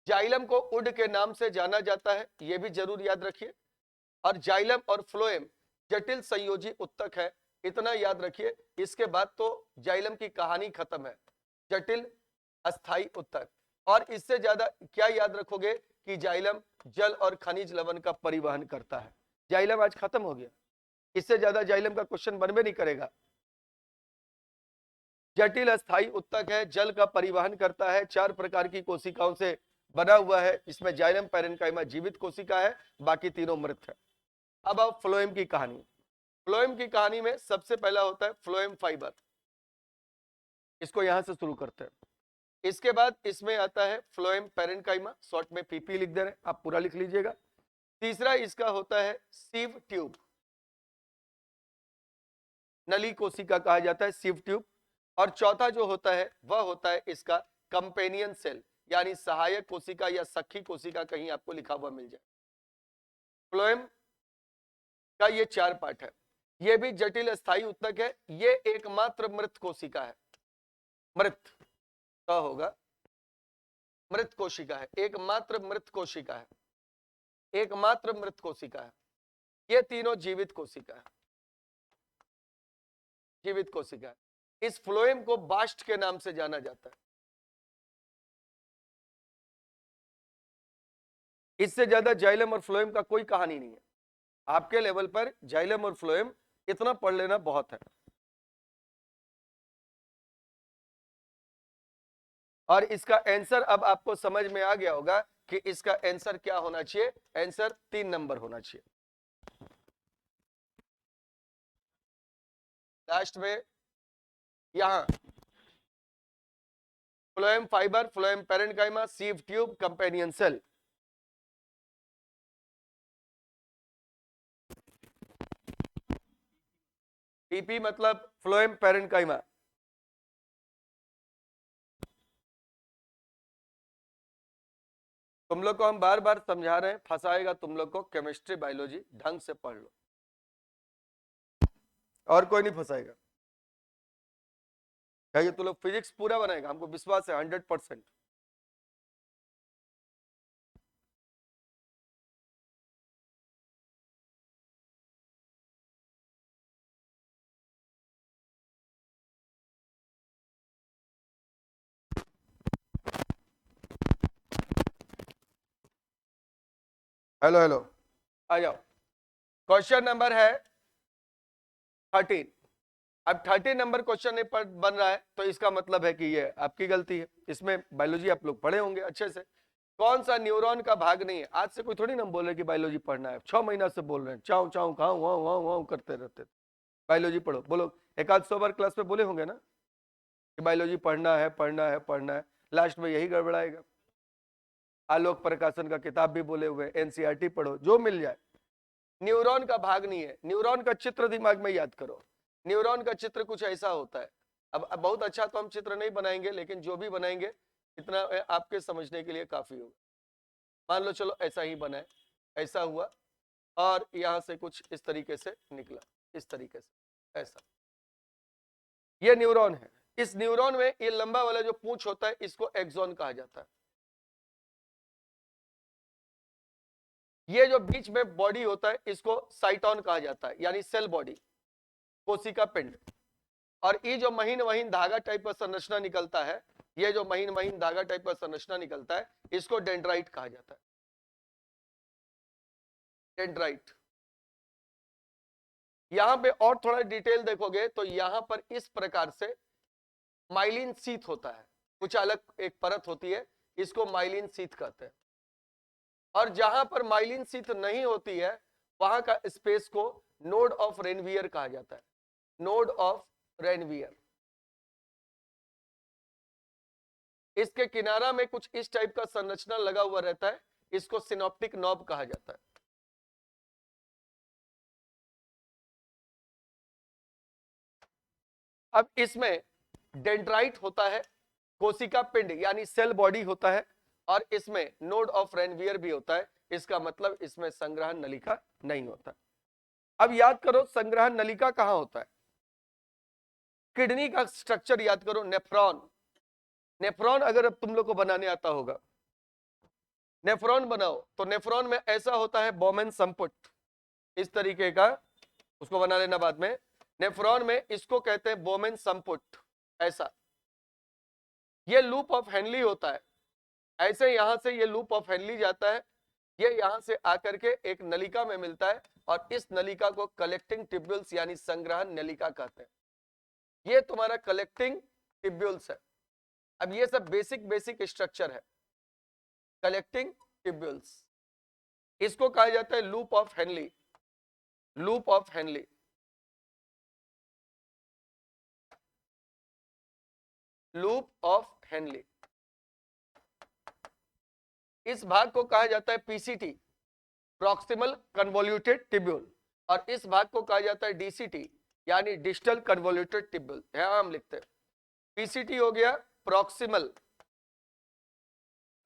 जाइलम को उड के नाम से जाना जाता है, यह भी जरूर याद रखिए। और जाइलम और फ्लोएम जटिल संयोजी उत्तक है, इतना याद रखिए। इसके बाद तो जाइलम की कहानी खत्म है, जटिल अस्थाई उत्तक। और इससे ज्यादा क्या याद रखोगे कि जाइलम जल और खनिज लवण का परिवहन करता है। जाइलम आज खत्म हो गया, इससे ज्यादा जाइलम का क्वेश्चन बनबे नहीं करेगा। जटिल अस्थाई उत्तक है, जल का परिवहन करता है, 4 प्रकार की कोशिकाओं से बना हुआ है। इसमें जाइलम पेरेन्काइमा जीवित कोशिका है, बाकी तीनों मृत है। अब फ्लोएम की कहानी। फ्लोएम की कहानी में सबसे पहला होता है फ्लोएम फाइबर, इसको यहां से शुरू करते हैं। इसके बाद इसमें आता है फ्लोएम पेरेन्काइमा, शॉर्ट में पीपी लिख दे रहे हैं, आप पूरा लिख लीजिएगा। तीसरा इसका होता है सीव ट्यूब, नली कोशिका कहा जाता है, सीव ट्यूब। और चौथा जो होता है वह होता है इसका कंपेनियन सेल, यानी सहायक कोशिका या सखी कोशिका, कहीं आपको लिखा हुआ मिल जाए। फ्लोएम का ये 4 पार्ट है, ये भी जटिल अस्थाई उत्तक है, ये एकमात्र मृत कोशिका है। मृत क्या होगा? मृत कोशिका है, एकमात्र मृत कोशिका है, एकमात्र मृत कोशिका है। ये तीनों जीवित कोशिका है, जीवित कोशिका है। इस फ्लोएम को बास्ट के नाम से जाना जाता है। इससे ज्यादा जाइलम और फ्लोएम का कोई कहानी नहीं है। आपके लेवल पर जाइलम और फ्लोएम इतना पढ़ लेना बहुत है। और इसका आंसर अब आपको समझ में आ गया होगा कि इसका आंसर क्या होना चाहिए। आंसर 3 नंबर होना चाहिए। लास्ट में यहां phloem fibre, phloem parenchyma, sieve tube, companion cell. PP मतलब फ्लोएम पेरेन्काइमा। तुम लोग को हम बार बार समझा रहे हैं, फंसाएगा तुम लोग को केमिस्ट्री बायोलॉजी, ढंग से पढ़ लो, और कोई नहीं फंसाएगा। कहिए तुम लोग फिजिक्स पूरा बनाएगा, हमको विश्वास है 100%। हेलो हेलो, आ जाओ। क्वेश्चन नंबर है 13। अब 13 नंबर क्वेश्चन नहीं बन रहा है तो इसका मतलब है कि ये आपकी गलती है। इसमें बायोलॉजी आप लोग पढ़े होंगे अच्छे से। कौन सा न्यूरॉन का भाग नहीं है? आज से कोई थोड़ी ना बोल रहे कि बायोलॉजी पढ़ना है, 6 महीना से बोल रहे हैं, चाऊ चाऊ खाऊ वाऊ वाऊ वाऊ करते रहते। बायोलॉजी पढ़ो, बोलो। एक आध 100 बार क्लास में बोले होंगे ना कि बायोलॉजी पढ़ना है पढ़ना है पढ़ना है, लास्ट में यही गड़बड़ाएगा। आलोक प्रकाशन का किताब भी बोले हुए, एनसीईआरटी पढ़ो, जो मिल जाए। न्यूरॉन का भाग नहीं है। न्यूरॉन का चित्र दिमाग में याद करो। न्यूरॉन का चित्र कुछ ऐसा होता है। अब बहुत अच्छा तो हम चित्र नहीं बनाएंगे, लेकिन जो भी बनाएंगे इतना आपके समझने के लिए काफी होगा। मान लो चलो ऐसा ही बना है, ऐसा हुआ और यहां से कुछ इस तरीके से निकला, इस तरीके से ऐसा, ये न्यूरॉन है। इस न्यूरॉन में ये लंबा वाला जो पूंछ होता है इसको एक्सॉन कहा जाता है। ये जो बीच में बॉडी होता है इसको साइटोन कहा जाता है, यानी सेल बॉडी, कोशिका पिंड। और ये जो महीन महीन धागा टाइप का संरचना निकलता है, ये जो महीन महीन धागा टाइप का संरचना निकलता है इसको डेंड्राइट कहा जाता है। डेंड्राइट। यहां पे और थोड़ा डिटेल देखोगे तो यहां पर इस प्रकार से माइलिन शीथ होता है, कुछ अलग एक परत होती है, इसको माइलिन शीथ कहते हैं। और जहां पर माइलिन शीथ नहीं होती है वहां का स्पेस को नोड ऑफ रेनवियर कहा जाता है। Node of Ranvier. इसके किनारा में कुछ इस टाइप का संरचना लगा हुआ रहता है, इसको सिनॉप्टिक नॉब कहा जाता है। अब इसमें डेंड्राइट होता है, कोशिका पिंड यानी सेल बॉडी होता है, और इसमें नोड ऑफ रेनवियर भी होता है। इसका मतलब इसमें संग्रहण नलिका नहीं होता। अब याद करो संग्रहण नलिका कहां होता है। किडनी का स्ट्रक्चर याद करो, नेफ्रॉन। नेफ्रॉन अगर अब तुम लोग को बनाने आता होगा, नेफ्रॉन बनाओ तो नेफ्रॉन में ऐसा होता है बोमेन संपुट, इस तरीके का, उसको बना लेना बाद में। नेफ्रॉन में इसको कहते हैं बोमेन संपुट, ऐसा। ये लूप ऑफ हेनली होता है, ऐसे यहां से ये लूप ऑफ हेनली जाता है, ये यहां से आकर के एक नलिका में मिलता है, और इस नलिका को कलेक्टिंग टिब्यूल्स यानी संग्रहण नलिका कहते हैं। ये तुम्हारा कलेक्टिंग टिब्यूल्स है। अब ये सब बेसिक बेसिक स्ट्रक्चर है। कलेक्टिंग टिब्यूल्स, इसको कहा जाता है loop of Henley. Loop of Henley. Loop of Henley. इस भाग को कहा जाता है पीसीटी, प्रॉक्सिमल कन्वोल्यूटेड टिब्यूल, और इस भाग को कहा जाता है डीसीटी यानी डिस्टल कन्वोल्यूटेड टिब्यूल। यहां हम लिखते हैं पीसीटी हो गया प्रॉक्सिमल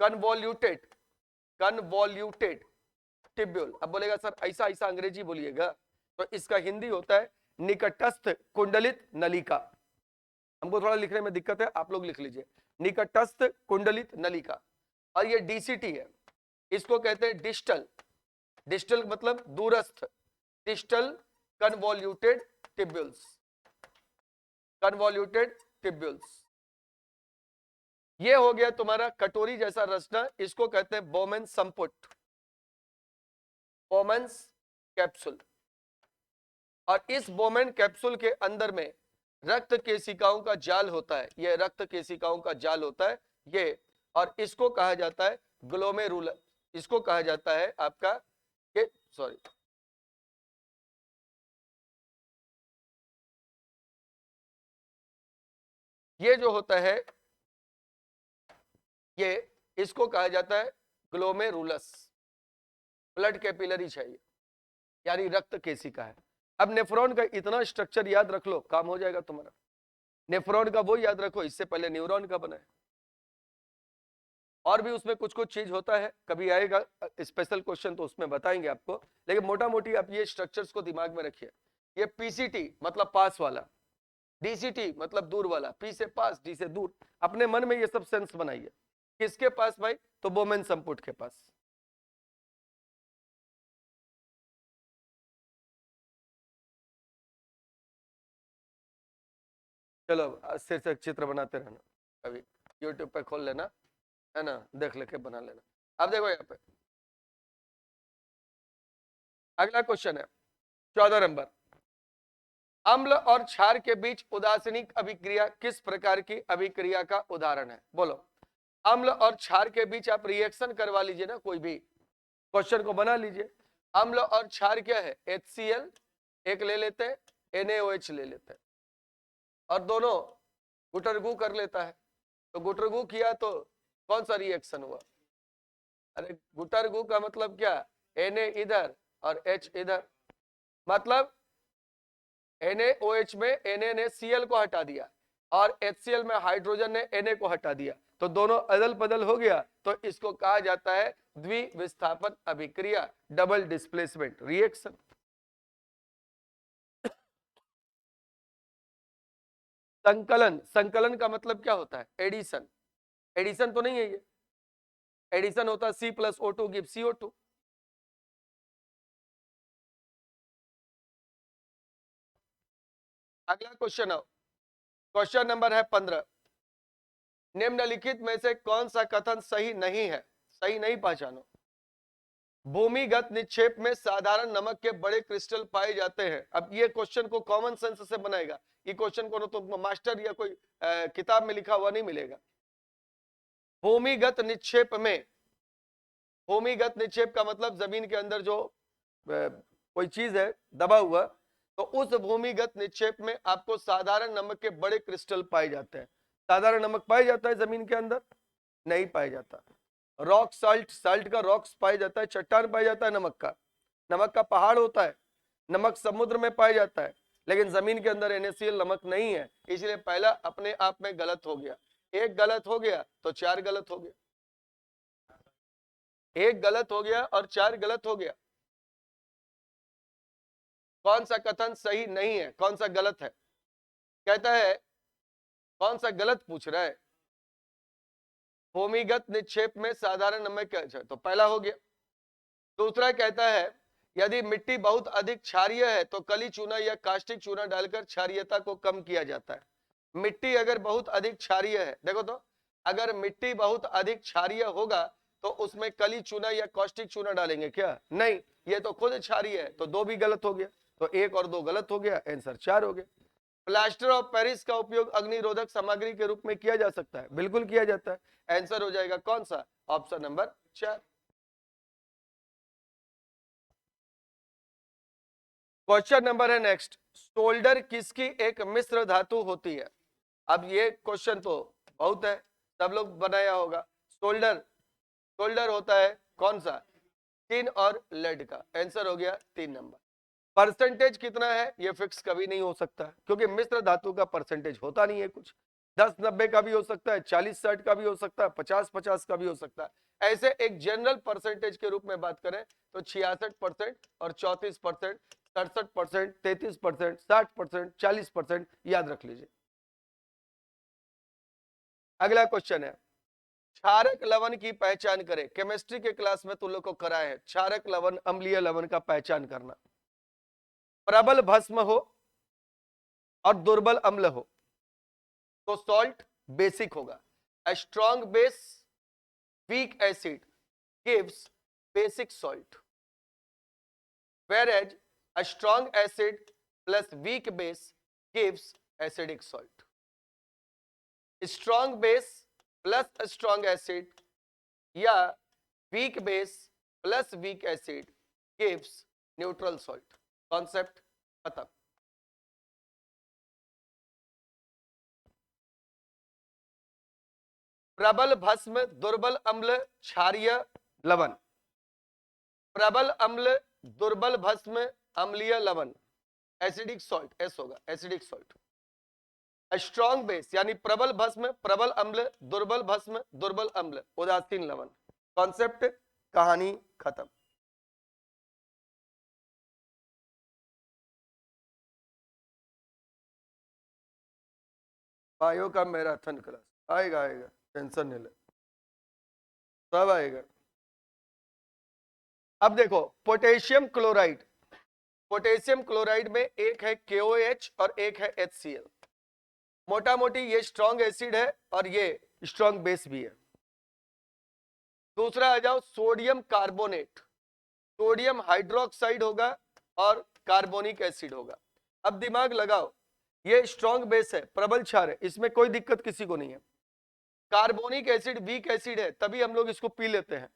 कन्वोल्यूटेड, कन्वोल्यूटेड टिब्यूल। अब बोलेगा सर ऐसा ऐसा अंग्रेजी बोलिएगा, तो इसका हिंदी होता है निकटस्थ कुंडलित नलिका। हमको थोड़ा लिखने में दिक्कत है, आप लोग लिख लीजिए, निकटस्थ कुंडलित नलिका। और ये डीसीटी है, इसको कहते हैं डिस्टल। डिस्टल मतलब दूरस्थ, distal convoluted tubules, convoluted tubules. ये हो गया तुम्हारा कटोरी जैसा रचना, इसको कहते हैं बोमेन संपुट, बोमेन्स कैप्सूल। और इस बोमेन कैप्सूल के अंदर में रक्त केशिकाओं का जाल होता है, यह रक्त केशिकाओं का जाल होता है ये, और इसको कहा जाता है ग्लोमेरुलर। इसको कहा जाता है आपका ये, सॉरी, ये जो होता है ये, इसको कहा जाता है ग्लोमेरुलस। ब्लड कैपिलरी चाहिए यानी रक्त केशिका है। अब नेफ्रॉन का इतना स्ट्रक्चर याद रख लो, काम हो जाएगा तुम्हारा। नेफ्रॉन का वो याद रखो, इससे पहले न्यूरॉन का बना है। और भी उसमें कुछ कुछ चीज होता है, कभी आएगा स्पेशल क्वेश्चन तो उसमें बताएंगे आपको, लेकिन मोटा मोटी आप ये स्ट्रक्चर्स को दिमाग में रखिए। ये पीसीटी मतलब पास वाला, डीसीटी मतलब दूर वाला, पी से पास, डी से दूर, अपने मन में ये सब सेंस बनाइए। किसके पास भाई? तो बोमेन संपुट के पास। चलो शीर्षक चित्र बनाते रहना, अभी यूट्यूब पे खोल लेना, है ना, देख लेके बना लेना। अब देखो यहाँ पे अगला क्वेश्चन है 14 नंबर। अम्ल और क्षार के बीच उदासीनिक अभिक्रिया किस प्रकार की अभिक्रिया का उदाहरण है? बोलो। अम्ल और क्षार के बीच आप रिएक्शन करवा लीजिए ना, कोई भी क्वेश्चन को बना लीजिए। अम्ल और क्षार क्या है? HCl एक ले लेते हैं, NaOH ले लेते हैं, और दोनों गुटरगु कर लेता है। तो गुटरगु किया तो कौन सा रिएक्शन हुआ? अरे गुटरगु का मतलब क्या? Na इधर और H इधर, मतलब NaOH में Na ने Cl को हटा दिया और HCl में हाइड्रोजन ने Na को हटा दिया, तो दोनों अदल बदल हो गया, तो इसको कहा जाता है द्विविस्थापन अभिक्रिया, डबल डिस्प्लेसमेंट रिएक्शन। संकलन, संकलन का मतलब क्या होता है? एडिशन। एडिशन तो नहीं है ये, एडिशन होता है C+O2 गिव CO2। अगला क्वेश्चन आओ, क्वेश्चन नंबर है 15। निम्नलिखित में से कौन सा कथन सही नहीं है? सही नहीं पहचानो। भूमिगत निक्षेप में साधारण नमक के बड़े क्रिस्टल पाए जाते हैं। अब ये क्वेश्चन को कॉमन सेंस से बनाएगा, ये क्वेश्चन को तो मास्टर या कोई किताब में लिखा हुआ नहीं मिलेगा। भूमिगत निक्षेप में, भूमिगत निक्षेप का मतलब जमीन के अंदर जो कोई चीज है दबा हुआ, तो उस भूमिगत निक्षेप में आपको साधारण नमक के बड़े क्रिस्टल पाए जाते हैं। साधारण नमक पाया जाता है जमीन के अंदर? नहीं पाया जाता। रॉक साल्ट, साल्ट का रॉक्स पाया जाता है, चट्टान पाया जाता है नमक का, नमक का पहाड़ होता है, नमक समुद्र में पाया जाता है, लेकिन जमीन के अंदर NaCl नमक नहीं है। इसलिए पहला अपने आप में गलत हो गया। एक गलत हो गया तो चार गलत हो गया, एक गलत हो गया और चार गलत हो गया। कौन सा कथन सही नहीं है, कौन सा गलत है? कहता है कौन सा गलत पूछ रहा है? भूमिगत निक्षेप में साधारण नमक का, तो पहला हो गया। दूसरा कहता है यदि मिट्टी बहुत अधिक क्षारीय है तो कली चूना या कास्टिक चूना डालकर क्षारीयता को कम किया जाता है। मिट्टी अगर बहुत अधिक क्षारीय है, देखो तो, अगर मिट्टी बहुत अधिक क्षारीय होगा तो उसमें कली चूना या कास्टिक चूना डालेंगे क्या? नहीं, ये तो खुद क्षारीय है, तो दो भी गलत हो गया, तो एक और दो गलत हो गया, आंसर चार हो गया। प्लास्टर ऑफ पेरिस का उपयोग अग्निरोधक सामग्री के रूप में किया जा सकता है? बिल्कुल किया जाता है। आंसर हो जाएगा कौन सा? Option number 4। क्वेश्चन नंबर है नेक्स्ट। सोल्डर किसकी एक मिश्र धातु होती है? अब ये क्वेश्चन तो बहुत है, सब लोग बनाया होगा। सोल्डर, सोल्डर होता है कौन सा? टिन और लेड का। आंसर हो गया 3 नंबर। परसेंटेज कितना है ये फिक्स कभी नहीं हो सकता, क्योंकि मिश्र धातु का परसेंटेज होता नहीं है कुछ। 10-90 का भी हो सकता है, 40-60 का भी हो सकता है, 50-50 का भी हो सकता है। ऐसे एक जनरल परसेंटेज के रूप में बात करें तो 66% और 34%, 67%, 33%, 60%, 40% याद रख लीजिए। अगला क्वेश्चन है, क्षारक लवण की पहचान करें। केमिस्ट्री के क्लास में तुम लोग को कराए है क्षारक लवण, अम्लीय लवण का पहचान करना। प्रबल भस्म हो और दुर्बल अम्ल हो तो सॉल्ट बेसिक होगा। A strong base, weak acid gives basic salt, whereas a strong acid plus weak base gives acidic salt. Strong base plus a strong acid या weak base plus weak acid gives neutral salt. Concept खत्म। प्रबल भस्म, दुर्बल अम्ल, क्षारीय लवण। प्रबल अम्ल, दुर्बल भस्म, अम्लीय लवण। एसिडिक सॉल्ट, एस होगा एसिडिक सॉल्ट। स्ट्रॉन्ग बेस यानी प्रबल भस्म, प्रबल अम्ल, दुर्बल भस्म, दुर्बल अम्ल, उदासीन लवण। कॉन्सेप्ट, कहानी खत्म। बायो का मैराथन क्लास आएगा, आएगा, टेंशन नहीं ले, सब आएगा। अब देखो पोटेशियम क्लोराइड, पोटेशियम क्लोराइड में एक है KOH और एक है HCl। मोटा मोटी ये स्ट्रॉन्ग एसिड है और ये स्ट्रॉन्ग बेस भी है। दूसरा आ जाओ सोडियम कार्बोनेट, सोडियम हाइड्रोक्साइड होगा और कार्बोनिक एसिड होगा। अब दिमाग लगाओ, ये स्ट्रॉन्ग बेस है, प्रबल क्षार है, इसमें कोई दिक्कत किसी को नहीं है। कार्बोनिक एसिड वीक एसिड है, तभी हम लोग इसको पी लेते हैं।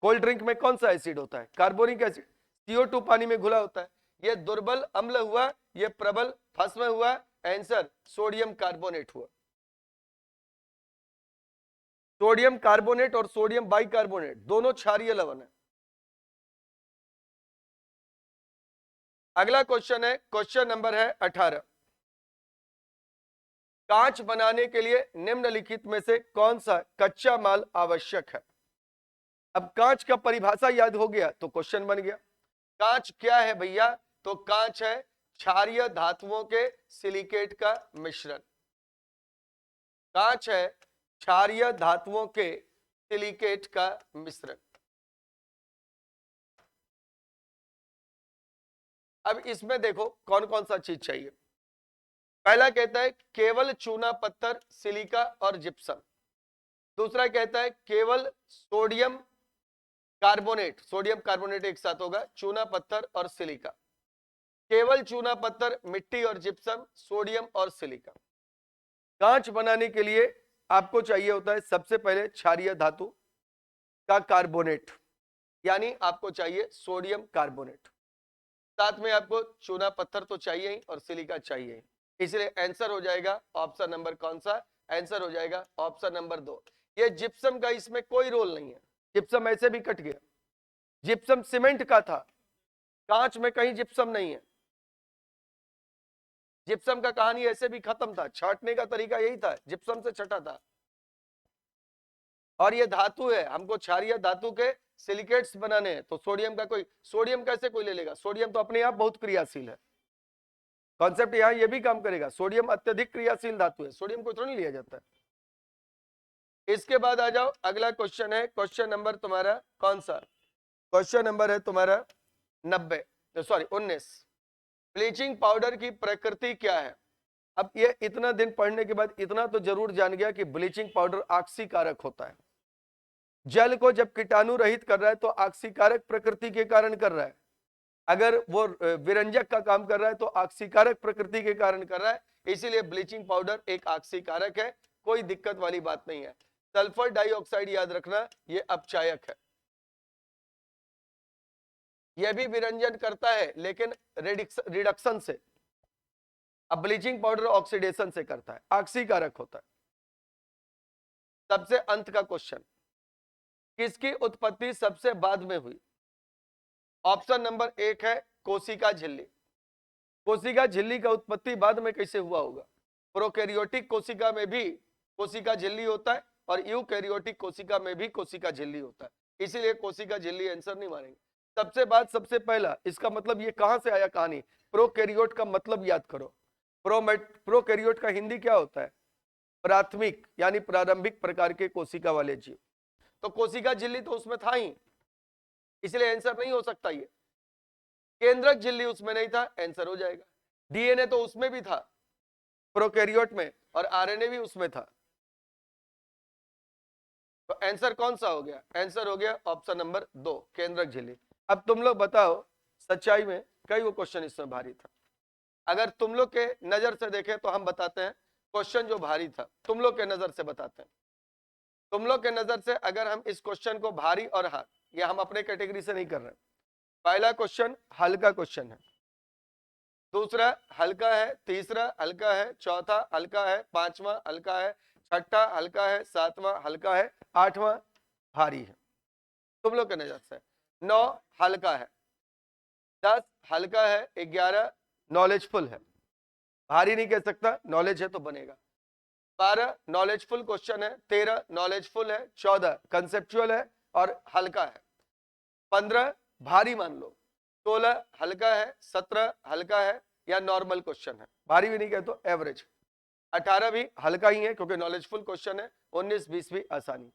कोल्ड ड्रिंक में कौन सा एसिड होता है? Carbonic acid. CO2 पानी में घुला होता है। ये दुर्बल अम्ल हुआ, ये प्रबल भस्म हुआ। आंसर सोडियम कार्बोनेट हुआ। सोडियम कार्बोनेट और सोडियम बाइकार्बोनेट दोनों क्षारीय लवण है। अगला क्वेश्चन है, क्वेश्चन नंबर है 18। कांच बनाने के लिए निम्नलिखित में से कौन सा कच्चा माल आवश्यक है? अब कांच का परिभाषा याद हो गया तो क्वेश्चन बन गया। कांच क्या है भैया? तो कांच है क्षारीय धातुओं के सिलिकेट का मिश्रण। कांच है क्षारीय धातुओं के सिलिकेट का मिश्रण। अब इसमें देखो कौन कौन सा चीज चाहिए। पहला कहता है केवल चूना पत्थर, सिलिका और जिप्सम। दूसरा कहता है केवल सोडियम कार्बोनेट, सोडियम कार्बोनेट एक साथ होगा, चूना पत्थर और सिलिका। केवल चूना पत्थर, मिट्टी और जिप्सम, सोडियम और सिलिका। कांच बनाने के लिए आपको चाहिए होता है सबसे पहले क्षारीय धातु का कार्बोनेट, यानी आपको चाहिए सोडियम कार्बोनेट। साथ में आपको चूना पत्थर तो चाहिए ही और सिलिका चाहिए ही। इसलिए आंसर हो जाएगा ऑप्शन नंबर कौन सा? आंसर हो जाएगा ऑप्शन नंबर 2। ये जिप्सम का इसमें कोई रोल नहीं है, जिप्सम ऐसे भी कट गया। जिप्सम सीमेंट का था, कांच में कहीं जिप्सम नहीं है। जिप्सम का कहानी ऐसे भी खत्म था, छांटने का तरीका यही था, जिप्सम से छटा था। और ये धातु है, हमको क्षारीय धातु के सिलिकेट्स बनाने हैं, तो सोडियम का कोई, सोडियम कैसे कोई ले लेगा? सोडियम तो अपने आप बहुत क्रियाशील है। कॉन्सेप्ट यहां ये भी काम करेगा, सोडियम अत्यधिक क्रियाशील धातु है, सोडियम को थोड़ा नहीं लिया जाता है। इसके बाद आ जाओ, अगला क्वेश्चन है, क्वेश्चन नंबर तुम्हारा कौन सा? क्वेश्चन नंबर है तुम्हारा 90, सॉरी 19। ब्लीचिंग पाउडर की प्रकृति क्या है? अब ये इतना दिन पढ़ने के बाद इतना तो जरूर जान गया कि ब्लीचिंग पाउडर ऑक्सीकारक होता है। जल को जब कीटाणु रहित कर रहा है तो ऑक्सीकारक प्रकृति के कारण कर रहा है। अगर वो विरंजक का काम कर रहा है तो ऑक्सीकारक प्रकृति के कारण कर रहा है। इसीलिए ब्लीचिंग पाउडर एक ऑक्सीकारक है, कोई दिक्कत वाली बात नहीं है। सल्फर डाइऑक्साइड याद रखना, ये अपचायक है। यह भी विरंजन करता है लेकिन रिडक्शन से। अब ब्लीचिंग पाउडर ऑक्सीडेशन से करता है, ऑक्सीकारक होता है। सबसे अंत का क्वेश्चन, किसकी उत्पत्ति सबसे बाद में हुई? ऑप्शन नंबर 1 है कोशिका झिल्ली। कोशिका झिल्ली का उत्पत्ति बाद में कैसे हुआ होगा? प्रोकैरियोटिक कोशिका में भी कोशिका झिल्ली होता है और यूकैरियोटिक कोशिका में भी कोशिका झिल्ली होता है, इसीलिए कोशिका झिल्ली आंसर नहीं मारेंगे। सबसे बाद सबसे पहला, इसका मतलब ये कहां से आया कहानी? प्रोकैरियोट का मतलब याद करो। प्रोकैरियोट का हिंदी क्या होता है? प्राथमिक यानी प्रारंभिक प्रकार के कोशिका वाले जीव। तो कोशिका झिल्ली तो उसमें था ही, इसलिए आंसर नहीं हो सकता। ये केंद्रक झिल्ली उसमें नहीं था, आंसर हो जाएगा। डीएनए तो उसमें भी था प्रोकैरियोट में, और आरएनए भी उसमें था। तो आंसर कौन सा हो गया? आंसर हो गया ऑप्शन नंबर 2, केंद्रक झिल्ली। अब तुम लोग बताओ, सच्चाई में कई वो क्वेश्चन इसमें भारी था। अगर तुम लोग के नजर से देखें तो हम बताते हैं क्वेश्चन जो भारी था, तुम लोग के नजर से बताते हैं। तुम लोग के नजर से अगर हम इस क्वेश्चन को भारी और हार्ड, ये हम अपने कैटेगरी से नहीं कर रहे। पहला क्वेश्चन हल्का क्वेश्चन है, दूसरा हल्का है, तीसरा हल्का है, चौथा हल्का है, पांचवा हल्का है, छठा हल्का है, सातवां हल्का है, आठवां भारी है तुम लोग के नजर से। 9 हल्का है, 10 हल्का है, 11 नॉलेजफुल है, भारी नहीं कह सकता, नॉलेज है तो बनेगा। 12 नॉलेजफुल क्वेश्चन है, 13 नॉलेजफुल है, 14 कंसेप्चुअल है और हल्का है, 15 भारी मान लो, 16 हल्का है, 17 हल्का है या नॉर्मल क्वेश्चन है, भारी भी नहीं कहे तो एवरेज, 18 भी हल्का ही है क्योंकि नॉलेजफुल क्वेश्चन है, 19 20 भी आसानी।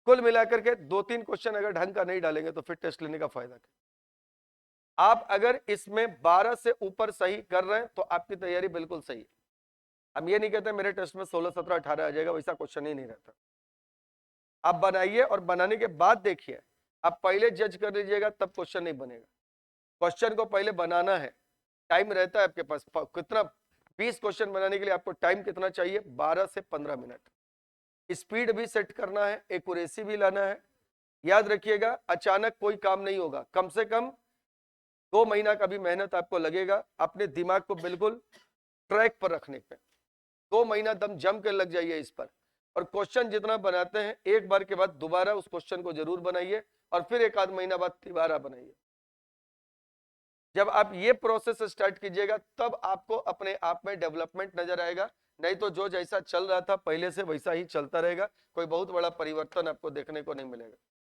कुल मिलाकर के 2-3 क्वेश्चन अगर ढंग का नहीं डालेंगे तो फिर टेस्ट लेने का फायदा क्या। आप अगर इसमें 12 से ऊपर सही कर रहे हैं तो आपकी तैयारी बिल्कुल सही है। हम ये नहीं कहते मेरे टेस्ट में 16 17 18 आ जाएगा, वैसा क्वेश्चन ही नहीं रहता। आप बनाइए और बनाने के बाद देखिए, आप पहले जज कर लीजिएगा तब क्वेश्चन नहीं बनेगा। क्वेश्चन को पहले बनाना है, टाइम रहता है आपके पास कितना, 20 क्वेश्चन बनाने के लिए आपको टाइम कितना चाहिए, 12 से 15 मिनट। स्पीड भी सेट करना है, एक्यूरेसी भी लाना है। याद रखिएगा अचानक कोई काम नहीं होगा, कम से कम 2 महीना का भी मेहनत आपको लगेगा अपने दिमाग को बिल्कुल ट्रैक पर रखने पे। 2 महीना दम जम कर लग जाइए इस पर, और क्वेश्चन जितना बनाते हैं एक बार के बाद दोबारा उस क्वेश्चन को जरूर बनाइए और फिर 1 आध महीना बाद दोबारा बनाइए। जब आप ये प्रोसेस स्टार्ट कीजिएगा तब आपको अपने आप में डेवलपमेंट नजर आएगा, नहीं तो जो जैसा चल रहा था पहले से वैसा ही चलता रहेगा, कोई बहुत बड़ा परिवर्तन आपको देखने को नहीं मिलेगा।